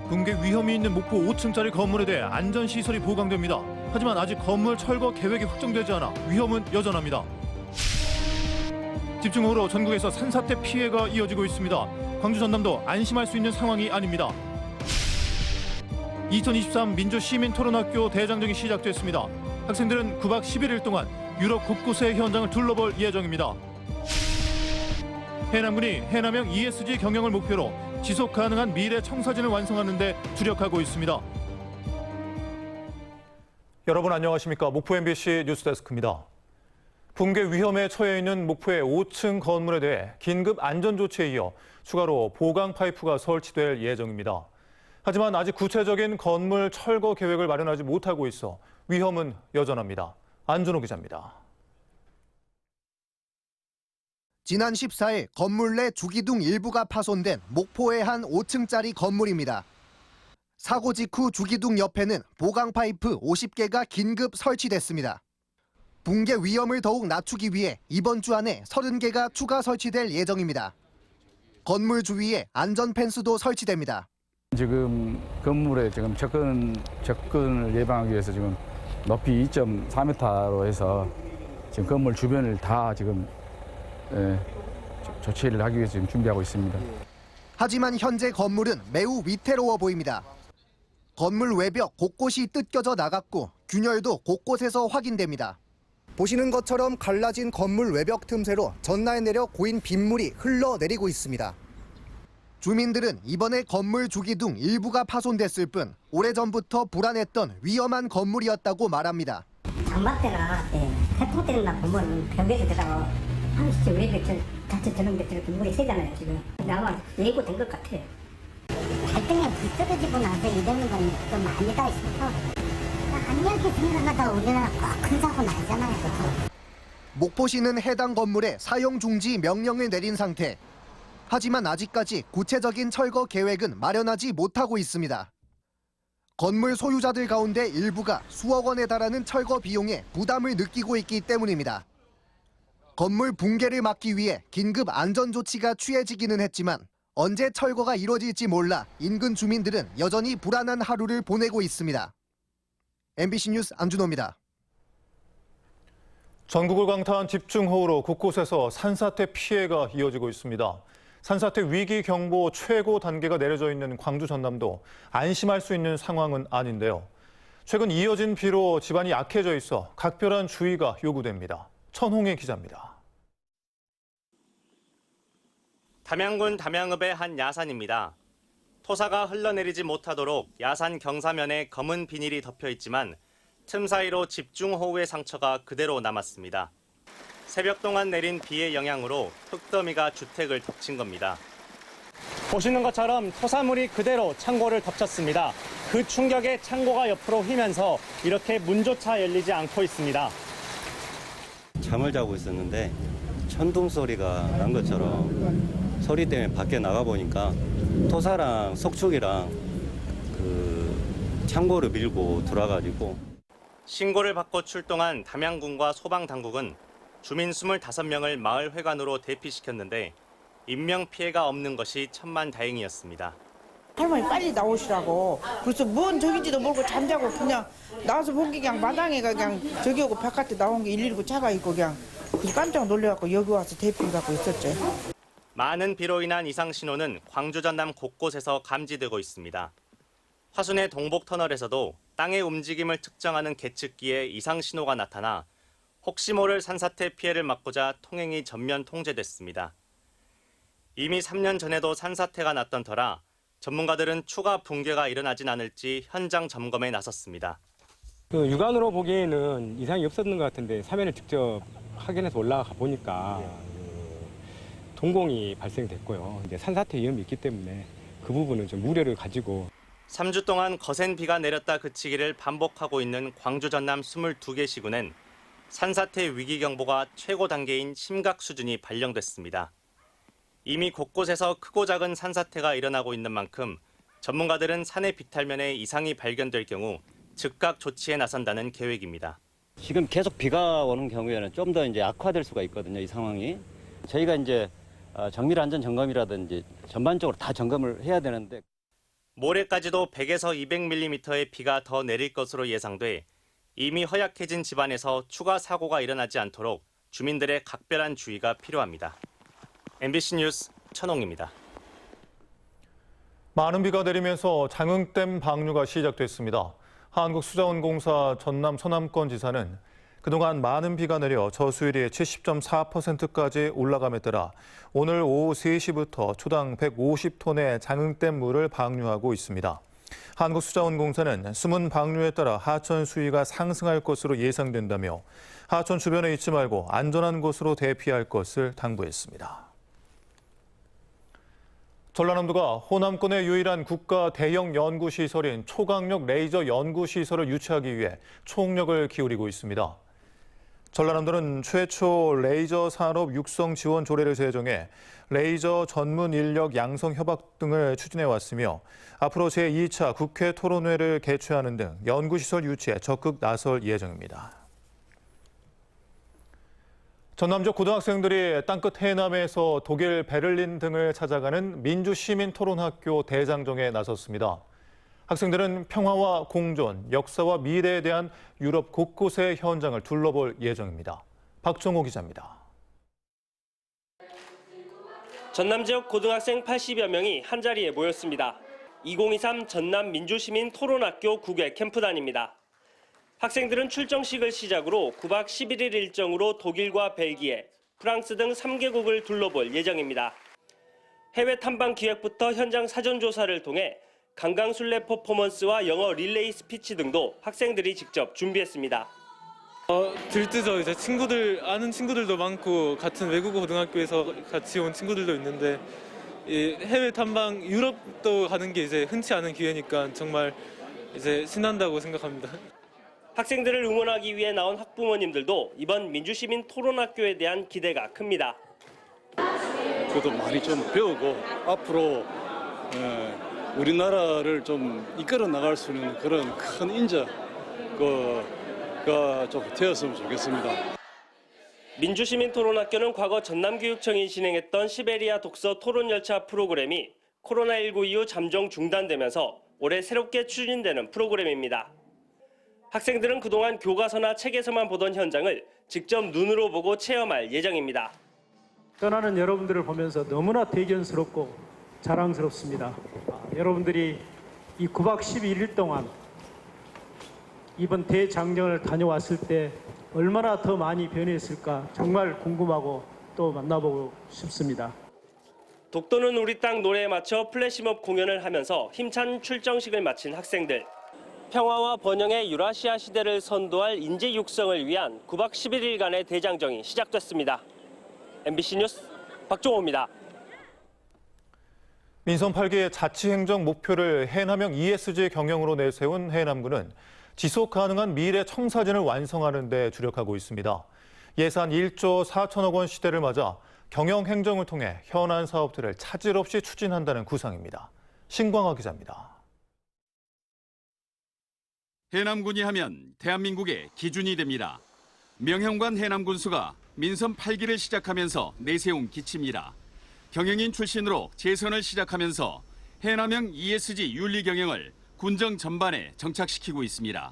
붕괴 위험이 있는 목포 5층짜리 건물에 대해 안전시설이 보강됩니다. 하지만 아직 건물 철거 계획이 확정되지 않아 위험은 여전합니다. 집중호우로 전국에서 산사태 피해가 이어지고 있습니다. 광주 전남도 안심할 수 있는 상황이 아닙니다. 2023 민주시민토론학교 대장정이 시작됐습니다. 학생들은 9박 11일 동안 유럽 곳곳의 현장을 둘러볼 예정입니다. 해남군이 해남형 ESG 경영을 목표로 지속 가능한 미래 청사진을 완성하는 데 주력하고 있습니다. 여러분 안녕하십니까? 목포 MBC 뉴스데스크입니다. 붕괴 위험에 처해 있는 목포의 5층 건물에 대해 긴급 안전조치에 이어 추가로 보강 파이프가 설치될 예정입니다. 하지만 아직 구체적인 건물 철거 계획을 마련하지 못하고 있어 위험은 여전합니다. 안준호 기자입니다. 지난 14일 건물 내 주기둥 일부가 파손된 목포의 한 5층짜리 건물입니다. 사고 직후 주기둥 옆에는 보강 파이프 50개가 긴급 설치됐습니다. 붕괴 위험을 더욱 낮추기 위해 이번 주 안에 30개가 추가 설치될 예정입니다. 건물 주위에 안전 펜스도 설치됩니다. 지금 건물에 지금 접근을 예방하기 위해서 지금 높이 2.4m로 해서 지금 건물 주변을 다 지금 조치를 하기 위해서 지금 준비하고 있습니다. 하지만 현재 건물은 매우 위태로워 보입니다. 건물 외벽 곳곳이 뜯겨져 나갔고 균열도 곳곳에서 확인됩니다. 보시는 것처럼 갈라진 건물 외벽 틈새로 전날 내려 고인 빗물이 흘러내리고 있습니다. 주민들은 이번에 건물 주기둥 일부가 파손됐을 뿐 오래전부터 불안했던 위험한 건물이었다고 말합니다. 장마 때나 태풍 때나 보면 벽에서 들어가 한시쯤 외벽 자체 저런 게 저렇게 물이 새잖아요 지금. 아마 예고된 것 같아요. 발등에 불 떨어지고 나서 이러는 건 좀 아니다 싶어. 안 이렇게 생각하다 우리나라 꼭 큰 사고 나잖아요. 목포시는 해당 건물에 사용 중지 명령을 내린 상태. 하지만 아직까지 구체적인 철거 계획은 마련하지 못하고 있습니다. 건물 소유자들 가운데 일부가 수억 원에 달하는 철거 비용에 부담을 느끼고 있기 때문입니다. 건물 붕괴를 막기 위해 긴급 안전조치가 취해지기는 했지만 언제 철거가 이뤄질지 몰라 인근 주민들은 여전히 불안한 하루를 보내고 있습니다. MBC 뉴스 안준호입니다. 전국을 강타한 집중호우로 곳곳에서 산사태 피해가 이어지고 있습니다. 산사태 위기 경보 최고 단계가 내려져 있는 광주 전남도 안심할 수 있는 상황은 아닌데요. 최근 이어진 비로 집안이 약해져 있어 각별한 주의가 요구됩니다. 천홍혜 기자입니다. 담양군 담양읍의 한 야산입니다. 토사가 흘러내리지 못하도록 야산 경사면에 검은 비닐이 덮여 있지만 틈 사이로 집중호우의 상처가 그대로 남았습니다. 새벽 동안 내린 비의 영향으로 흙더미가 주택을 덮친 겁니다. 보시는 것처럼 토사물이 그대로 창고를 덮쳤습니다. 그 충격에 창고가 옆으로 휘면서 이렇게 문조차 열리지 않고 있습니다. 잠을 자고 있었는데 천둥 소리가 난 것처럼 소리 때문에 밖에 나가 보니까 토사랑 석축이랑 그 창고를 밀고 들어와가지고 신고를 받고 출동한 담양군과 소방당국은 주민 25명을 마을 회관으로 대피시켰는데 인명피해가 없는 것이 천만다행이었습니다. 할머니 빨리 나오시라고. 그래서 뭔 저긴지도 모르고 잠자고 그냥 나와서 보기 그냥 마당에 그냥 저기 오고 바깥에 나온 게 119 차가 있고 그냥 깜짝 놀래갖고 여기 와서 대피를 받고 있었죠. 많은 비로 인한 이상 신호는 광주 전남 곳곳에서 감지되고 있습니다. 화순의 동복터널에서도 땅의 움직임을 측정하는 계측기에 이상 신호가 나타나 혹시 모를 산사태 피해를 막고자 통행이 전면 통제됐습니다. 이미 3년 전에도 산사태가 났던 터라 전문가들은 추가 붕괴가 일어나진 않을지 현장 점검에 나섰습니다. 육안으로 보기에는 이상이 없었는 것 같은데 사면을 직접 확인해서 올라가 보니까 동공이 발생됐고요. 이제 산사태 위험이 있기 때문에 그 부분은 좀 우려를 가지고 3주 동안 거센 비가 내렸다 그치기를 반복하고 있는 광주 전남 22개 시군엔 산사태 위기경보가 최고 단계인 심각 수준이 발령됐습니다. 이미 곳곳에서 크고 작은 산사태가 일어나고 있는 만큼 전문가들은 산의 비탈면에 이상이 발견될 경우 즉각 조치에 나선다는 계획입니다. 지금 계속 비가 오는 경우에는 좀 더 이제 악화될 수가 있거든요, 이 상황이. 저희가 이제 정밀 안전 점검이라든지 전반적으로 다 점검을 해야 되는데 모레까지도 100에서 200mm의 비가 더 내릴 것으로 예상돼 이미 허약해진 집안에서 추가 사고가 일어나지 않도록 주민들의 각별한 주의가 필요합니다. MBC 뉴스 천홍입니다. 많은 비가 내리면서 장흥댐 방류가 시작됐습니다. 한국수자원공사 전남 서남권 지사는 그동안 많은 비가 내려 저수율이 70.4%까지 올라감에 따라 오늘 오후 3시부터 초당 150톤의 장흥댐 물을 방류하고 있습니다. 한국수자원공사는 숨은 방류에 따라 하천 수위가 상승할 것으로 예상된다며 하천 주변에 있지 말고 안전한 곳으로 대피할 것을 당부했습니다. 전라남도가 호남권의 유일한 국가 대형 연구시설인 초강력 레이저 연구시설을 유치하기 위해 총력을 기울이고 있습니다. 전라남도는 최초 레이저 산업 육성 지원 조례를 제정해 레이저 전문 인력 양성 협약 등을 추진해 왔으며 앞으로 제2차 국회 토론회를 개최하는 등 연구시설 유치에 적극 나설 예정입니다. 전남적 고등학생들이 땅끝 해남에서 독일 베를린 등을 찾아가는 민주시민토론학교 대장정에 나섰습니다. 학생들은 평화와 공존, 역사와 미래에 대한 유럽 곳곳의 현장을 둘러볼 예정입니다. 박종호 기자입니다. 전남 지역 고등학생 80여 명이 한자리에 모였습니다. 2023 전남 민주시민 토론학교 국외 캠프단입니다. 학생들은 출정식을 시작으로 9박 11일 일정으로 독일과 벨기에, 프랑스 등 3개국을 둘러볼 예정입니다. 해외 탐방 기획부터 현장 사전 조사를 통해 강강술래 퍼포먼스와 영어 릴레이 스피치 등도 학생들이 직접 준비했습니다. 들뜨죠. 이제 아는 친구들도 많고 같은 외국어 고등학교에서 같이 온 친구들도 있는데 해외 탐방 유럽도 가는 게 이제 흔치 않은 기회니까 정말 이제 신난다고 생각합니다. 학생들을 응원하기 위해 나온 학부모님들도 이번 민주시민 토론학교에 대한 기대가 큽니다. 저도 많이 좀 배우고 앞으로 우리나라를 좀 이끌어 나갈 수 있는 그런 큰 인재가 좀 되었으면 좋겠습니다. 민주시민 토론학교는 과거 전남교육청이 진행했던 시베리아 독서 토론열차 프로그램이 코로나19 이후 잠정 중단되면서 올해 새롭게 추진되는 프로그램입니다. 학생들은 그동안 교과서나 책에서만 보던 현장을 직접 눈으로 보고 체험할 예정입니다. 떠나는 여러분들을 보면서 너무나 대견스럽고 자랑스럽습니다. 여러분들이 이 9박 11일 동안 이번 대장정을 다녀왔을 때 얼마나 더 많이 변했을까 정말 궁금하고 또 만나보고 싶습니다. 독도는 우리 땅 노래에 맞춰 플래시몹 공연을 하면서 힘찬 출정식을 마친 학생들. 평화와 번영의 유라시아 시대를 선도할 인재 육성을 위한 9박 11일간의 대장정이 시작됐습니다. MBC 뉴스 박종호입니다. 민선 8기의 자치행정 목표를 해남형 ESG 경영으로 내세운 해남군은 지속 가능한 미래 청사진을 완성하는 데 주력하고 있습니다. 예산 1조 4천억 원 시대를 맞아 경영 행정을 통해 현안 사업들을 차질 없이 추진한다는 구상입니다. 신광화 기자입니다. 해남군이 하면 대한민국의 기준이 됩니다. 명형관 해남군수가 민선 8기를 시작하면서 내세운 기치입니다. 경영인 출신으로 재선을 시작하면서 해남형 ESG 윤리 경영을 군정 전반에 정착시키고 있습니다.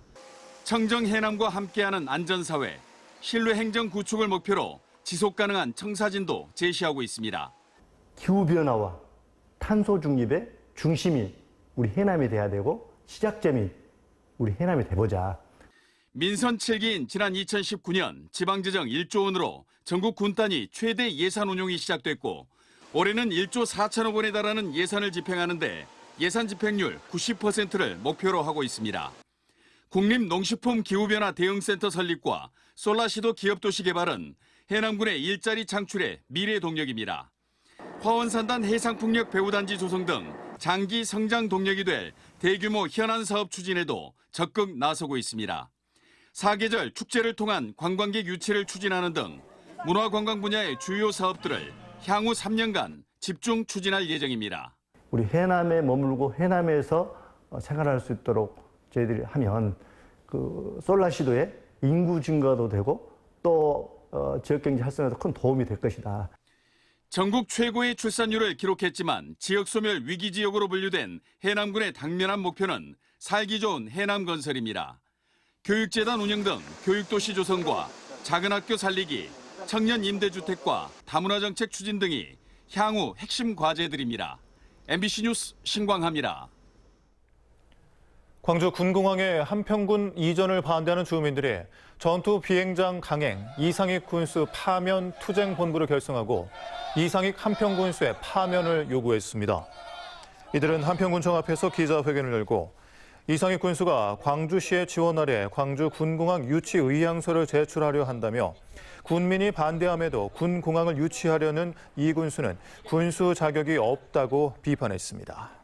청정 해남과 함께하는 안전사회, 신뢰 행정 구축을 목표로 지속 가능한 청사진도 제시하고 있습니다. 기후변화와 탄소 중립의 중심이 우리 해남이 돼야 되고 시작점이 우리 해남이 돼보자. 민선 7기인 지난 2019년 지방재정 1조 원으로 전국 군단위 최대 예산 운용이 시작됐고 올해는 1조 4천억 원에 달하는 예산을 집행하는데 예산 집행률 90%를 목표로 하고 있습니다. 국립농식품 기후변화 대응센터 설립과 솔라시도 기업도시 개발은 해남군의 일자리 창출의 미래 동력입니다. 화원산단 해상풍력 배후단지 조성 등 장기 성장 동력이 될 대규모 현안 사업 추진에도 적극 나서고 있습니다. 사계절 축제를 통한 관광객 유치를 추진하는 등 문화관광 분야의 주요 사업들을 향후 3년간 집중 추진할 예정입니다. 우리 해남에 머물고 해남에서 생활할 수 있도록 저희들이 하면 그 솔라시도의 인구 증가도 되고 또 지역경제 활성화에도 큰 도움이 될 것이다. 전국 최고의 출산율을 기록했지만 지역 소멸 위기 지역으로 분류된 해남군의 당면한 목표는 살기 좋은 해남 건설입니다. 교육재단 운영 등 교육도시 조성과 작은 학교 살리기, 청년 임대주택과 다문화 정책 추진 등이 향후 핵심 과제들입니다. MBC 뉴스 신광하입니다. 광주 군공항의 한평군 이전을 반대하는 주민들이 전투 비행장 강행, 이상익 군수 파면 투쟁 본부를 결성하고 이상익 한평군수의 파면을 요구했습니다. 이들은 한평군청 앞에서 기자회견을 열고 이상익 군수가 광주시에 지원 아래 광주 군공항 유치 의향서를 제출하려 한다며 군민이 반대함에도 군공항을 유치하려는 이 군수는 군수 자격이 없다고 비판했습니다.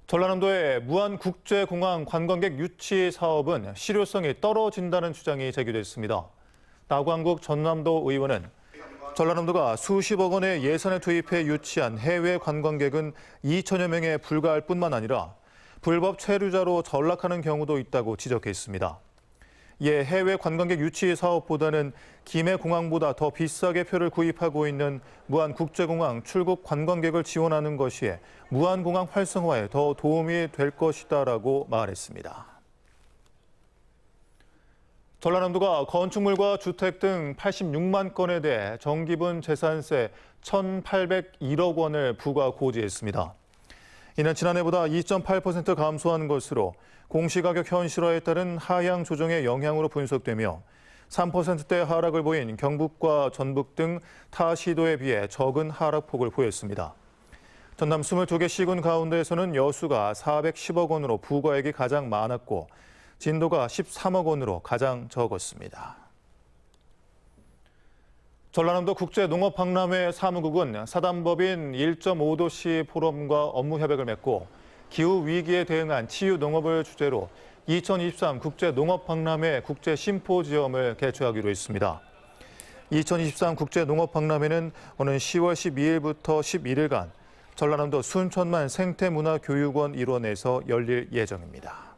전라남도의 무안국제공항 관광객 유치 사업은 실효성이 떨어진다는 주장이 제기됐습니다. 나광국 전남도 의원은 전라남도가 수십억 원의 예산을 투입해 유치한 해외 관광객은 2천여 명에 불과할 뿐만 아니라 불법 체류자로 전락하는 경우도 있다고 지적했습니다. 이에 해외 관광객 유치 사업보다는 김해공항보다 더 비싸게 표를 구입하고 있는 무안국제공항 출국 관광객을 지원하는 것이 무안공항 활성화에 더 도움이 될 것이다라고 말했습니다. 전라남도가 건축물과 주택 등 86만 건에 대해 정기분 재산세 1,801억 원을 부과 고지했습니다. 이는 지난해보다 2.8% 감소한 것으로 공시가격 현실화에 따른 하향 조정의 영향으로 분석되며 3%대 하락을 보인 경북과 전북 등 타 시도에 비해 적은 하락폭을 보였습니다. 전남 22개 시군 가운데에서는 여수가 410억 원으로 부과액이 가장 많았고 진도가 13억 원으로 가장 적었습니다. 전라남도 국제농업박람회 사무국은 사단법인 1.5도시 포럼과 업무 협약을 맺고 기후위기에 대응한 치유농업을 주제로 2023 국제농업박람회 국제심포지엄을 개최하기로 했습니다. 2023 국제농업박람회는 오는 10월 12일부터 11일간 전라남도 순천만 생태문화교육원 일원에서 열릴 예정입니다.